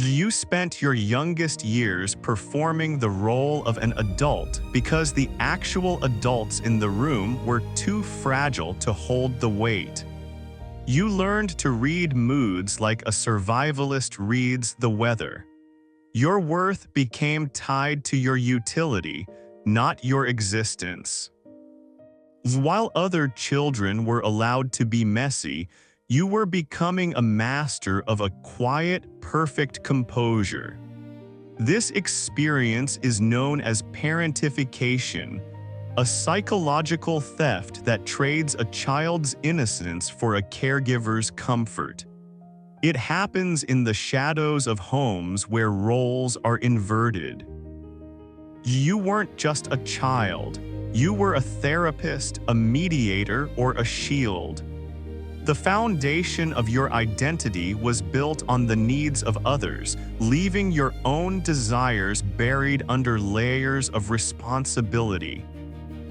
You spent your youngest years performing the role of an adult because the actual adults in the room were too fragile to hold the weight. You learned to read moods like a survivalist reads the weather. Your worth became tied to your utility, not your existence. While other children were allowed to be messy, you were becoming a master of a quiet, perfect composure. This experience is known as parentification, a psychological theft that trades a child's innocence for a caregiver's comfort. It happens in the shadows of homes where roles are inverted. You weren't just a child. You were a therapist, a mediator, or a shield. The foundation of your identity was built on the needs of others, leaving your own desires buried under layers of responsibility.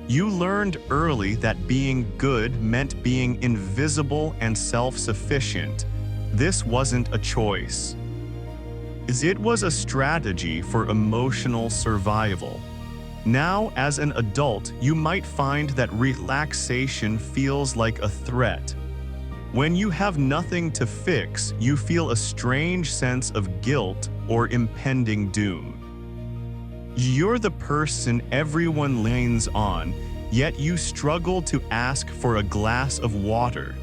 You learned early that being good meant being invisible and self-sufficient. This wasn't a choice. It was a strategy for emotional survival. Now, as an adult, you might find that relaxation feels like a threat. When you have nothing to fix, you feel a strange sense of guilt or impending doom. You're the person everyone leans on, yet you struggle to ask for a glass of water.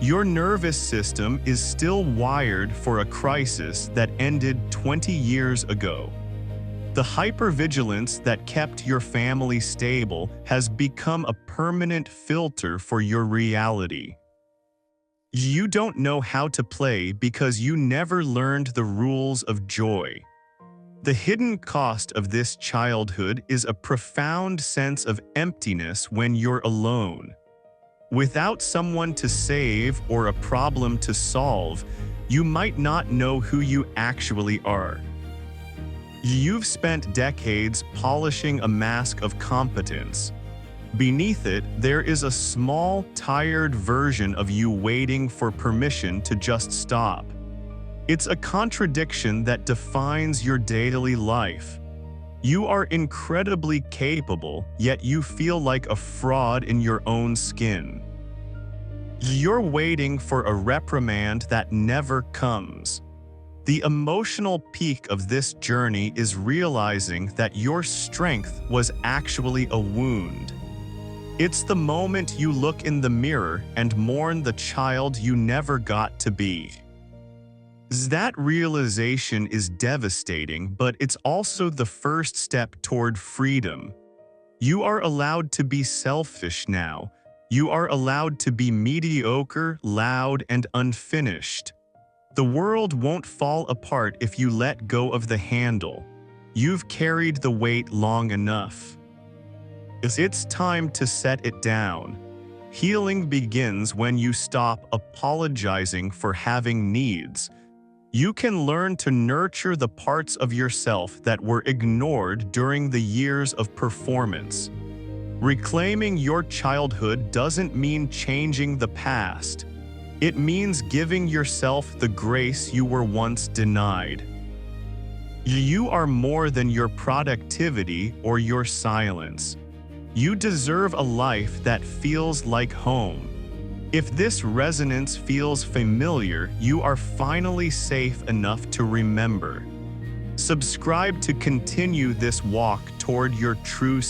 Your nervous system is still wired for a crisis that ended 20 years ago. The hypervigilance that kept your family stable has become a permanent filter for your reality. You don't know how to play because you never learned the rules of joy. The hidden cost of this childhood is a profound sense of emptiness when you're alone. Without someone to save or a problem to solve, you might not know who you actually are. You've spent decades polishing a mask of competence. Beneath it, there is a small, tired version of you waiting for permission to just stop. It's a contradiction that defines your daily life. You are incredibly capable, yet you feel like a fraud in your own skin. You're waiting for a reprimand that never comes. The emotional peak of this journey is realizing that your strength was actually a wound. It's the moment you look in the mirror and mourn the child you never got to be. That realization is devastating, but it's also the first step toward freedom. You are allowed to be selfish now. You are allowed to be mediocre, loud, and unfinished. The world won't fall apart if you let go of the handle. You've carried the weight long enough. It's time to set it down. Healing begins when you stop apologizing for having needs. You can learn to nurture the parts of yourself that were ignored during the years of performance. Reclaiming your childhood doesn't mean changing the past. It means giving yourself the grace you were once denied. You are more than your productivity or your silence. You deserve a life that feels like home. If this resonance feels familiar, you are finally safe enough to remember. Subscribe to continue this walk toward your true